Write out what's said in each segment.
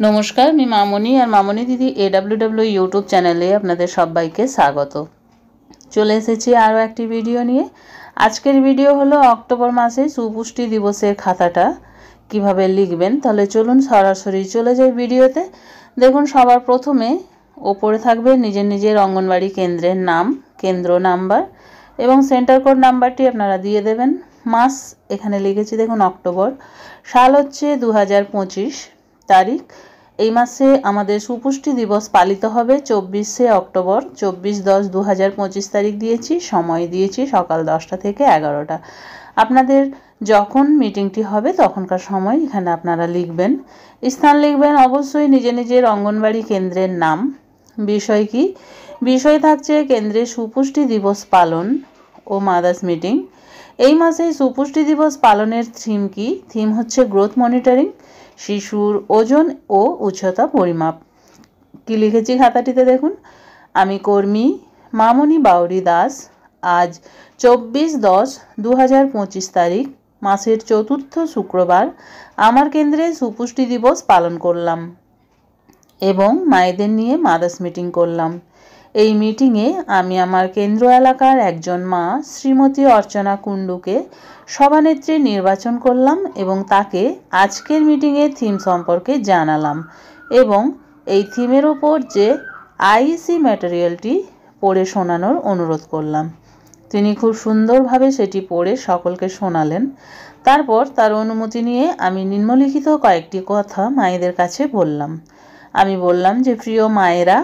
नमस्कार मैं मामनी और मामनी दीदी AWW यूट्यूब चैनले आपनादेर सबाइके स्वागत। चले एसेछि आरो एकटी भिडियो निये। आजकेर भिडियो हलो अक्टोबर मासे सुपुष्टि दिवसेर खाताटा किभाबे लिखबेन। ताहले चलुन सरासरि चले जाई भिडियोते। देखुन सबार प्रथमे ओपरे थाकबे निजेर निजेर अंगनबाड़ी केंद्रेर नाम, केंद्र नाम्बार एबं सेंटार कोड नाम्बारटी आपनारा दिये देबेन। मास एखाने लिखेछि देखुन अक्टोबर, साल हच्छे 2025, तारीख এই মাসে আমাদের সুপুষ্টি দিবস পালিত হবে 24শে অক্টোবর। 24/10/2025 তারিখ দিয়েছি, সময় দিয়েছি সকাল 10টা থেকে 11টা। আপনাদের যখন মিটিংটি হবে তখনকার সময় এখানে আপনারা লিখবেন। স্থান লিখবেন অবশ্যই নিজের নিজের অঙ্গনবাড়ি কেন্দ্রের নাম। বিষয় কি? বিষয় থাকছে কেন্দ্রে সুপুষ্টি দিবস পালন ও মাদার্স মিটিং। এই মাসে সুপুষ্টি দিবস পালনের থিম কি? থিম হচ্ছে গ্রোথ মনিটরিং, শিশুর ওজন ও উচ্চতা পরিমাপ। কি লিখেছি খাতাটিতে দেখুন। আমি কর্মী মামনি বাউরি দাস। আজ 24/10/2025 তারিখ মাসের চতুর্থ শুক্রবার আমার কেন্দ্রে সুপুষ্টি দিবস পালন করলাম এবং মায়েদের নিয়ে মাদার্স মিটিং করলাম। এই মিটিংয়ে আমি আমার কেন্দ্র এলাকার একজন মা শ্রীমতী অর্চনা কুণ্ডুকে সভানেত্রী নির্বাচন করলাম এবং তাকে আজকের মিটিংয়ের থিম সম্পর্কে জানালাম এবং এই থিমের উপর যে আইইসি ম্যাটেরিয়ালটি পড়ে শোনানোর অনুরোধ করলাম। তিনি খুব সুন্দরভাবে সেটি পড়ে সকলকে শোনালেন। তারপর তার অনুমতি নিয়ে আমি নিম্নলিখিত কয়েকটি কথা মায়েদের কাছে বললাম। আমি বললাম যে প্রিয় মায়েরা,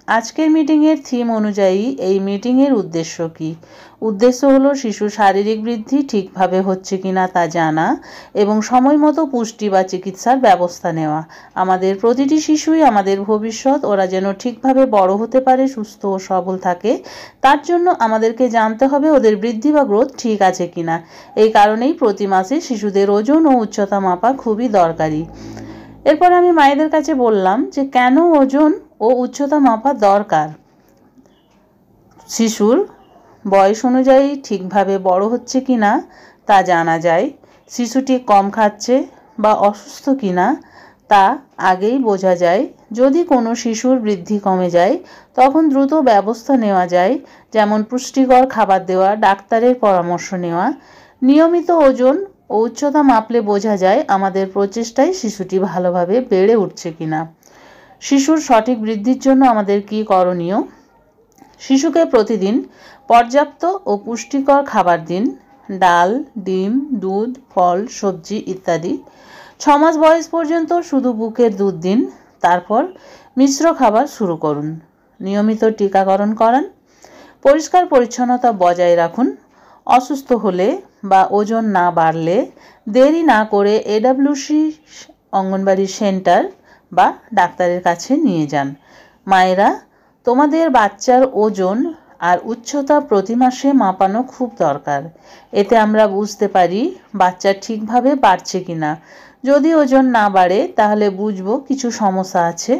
আজকের মিটিংয়ের থিম অনুযায়ী এই মিটিংয়ের উদ্দেশ্য কি? উদ্দেশ্য হলো শিশু শারীরিক বৃদ্ধি ঠিকভাবে হচ্ছে কিনা তা জানা এবং সময় মতো পুষ্টি বা চিকিৎসার ব্যবস্থা নেওয়া। আমাদের প্রতিটি শিশুই আমাদের ভবিষ্যৎ, ওরা যেন ঠিকভাবে বড় হতে পারে, সুস্থ ও সবল থাকে, তার জন্য আমাদেরকে জানতে হবে ওদের বৃদ্ধি বা গ্রোথ ঠিক আছে কিনা। এই কারণেই প্রতি মাসে শিশুদের ওজন ও উচ্চতা মাপা খুবই দরকারি। এরপর আমি মায়েদের কাছে বললাম যে কেন ওজন ও উচ্চতা মাপা দরকার। শিশুর বয়স অনুযায়ী ঠিকভাবে বড় হচ্ছে কিনা তা জানা যায়। শিশুটি কম খাচ্ছে বা অসুস্থ কিনা তা আগেই বোঝা যায়। যদি কোনো শিশুর বৃদ্ধি কমে যায় তখন দ্রুত ব্যবস্থা নেওয়া যায়, যেমন পুষ্টিকর খাবার দেওয়া, ডাক্তারের পরামর্শ নেওয়া। নিয়মিত ওজন ও উচ্চতা মাপলে বোঝা যায় আমাদের প্রচেষ্টায় শিশুটি ভালোভাবে বেড়ে উঠছে কিনা। শিশুর সঠিক বৃদ্ধির জন্য আমাদের কি করণীয়? শিশুকে প্রতিদিন পর্যাপ্ত ও পুষ্টিকর খাবার দিন, ডাল, ডিম, দুধ, ফল, সবজি ইত্যাদি। 6 মাস বয়স পর্যন্ত শুধু বুকের দুধ দিন, তারপর মিশ্র খাবার শুরু করুন। নিয়মিত টিকাকরণ করান। পরিষ্কার পরিচ্ছন্নতা বজায় রাখুন। অসুস্থ হলে বা ওজন না বাড়লে দেরি না করে AWC অঙ্গনবাড়ি সেন্টার বা ডাক্তারের কাছে নিয়ে যান। মায়েরা, তোমাদের বাচ্চার ওজন আর উচ্চতা প্রতি মাসে মাপানো খুব দরকার। এতে আমরা বুঝতে পারি বাচ্চা ঠিকভাবে বাড়ছে কিনা। যদি ওজন না বাড়ে তাহলে বুঝবো কিছু সমস্যা আছে,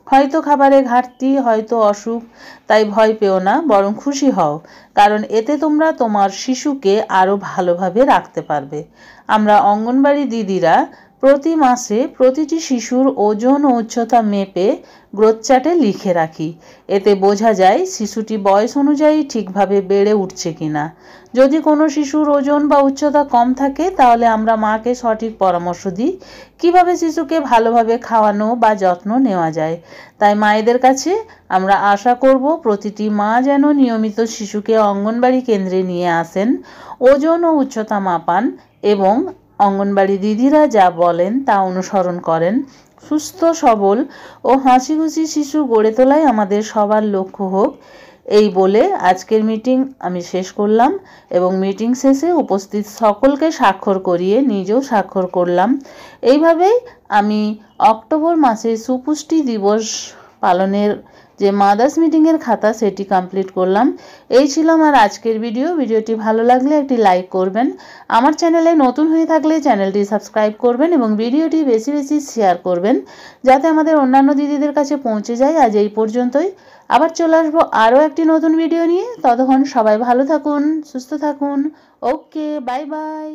হয়তো খাবারে ঘাটতি, হয়তো অসুখ। তাই ভয় পেও না, বরং খুশি হও, কারণ এতে তোমরা তোমার শিশুকে আরও ভালোভাবে রাখতে পারবে। আমরা অঙ্গনবাড়ি দিদিরা প্রতি মাসে প্রতিটি শিশুর ওজন ও উচ্চতা মেপে গ্রোথ চার্টে লিখে রাখি। এতে বোঝা যায় শিশুটি বয়স অনুযায়ী ঠিকভাবে বেড়ে উঠছে কিনা। যদি কোনো শিশুর ওজন বা উচ্চতা কম থাকে তাহলে আমরা মাকে সঠিক পরামর্শ দিই কিভাবে শিশুকে ভালোভাবে খাওয়ানো বা যত্ন নেওয়া যায়। তাই মায়েদের কাছে আমরা আশা করব প্রতিটি মা যেন নিয়মিত শিশুকে অঙ্গনবাড়ি কেন্দ্রে নিয়ে আসেন, ওজন ও উচ্চতা মাপান এবং অঙ্গনবাড়ি দিদিরা যা বলেন তা অনুসরণ করেন। সুস্থ, সবল ও হাসিখুশি শিশু গড়ে তোলাই আমাদের সবার লক্ষ্য হোক। এই বলে আজকের মিটিং আমি শেষ করলাম এবং মিটিং শেষে উপস্থিত সকলকে স্বাক্ষর করিয়ে নিজেও স্বাক্ষর করলাম। এইভাবেই আমি অক্টোবর মাসে সুপুষ্টি দিবস পালনের যে মাদার্স মিটিংয়ের খাতা সেটি কমপ্লিট করলাম। এই ছিল আমার আজকের ভিডিও। ভিডিওটি ভালো লাগলে একটি লাইক করবেন। আমার চ্যানেলে নতুন হয়ে থাকলে চ্যানেলটি সাবস্ক্রাইব করবেন এবং ভিডিওটি বেশি বেশি শেয়ার করবেন যাতে আমাদের অন্যান্য দিদিদের কাছে পৌঁছে যায়। আজ এই পর্যন্তই। আবার চলে আসবো আরও একটি নতুন ভিডিও নিয়ে। ততক্ষণ সবাই ভালো থাকুন, সুস্থ থাকুন। ওকে, বাই বাই।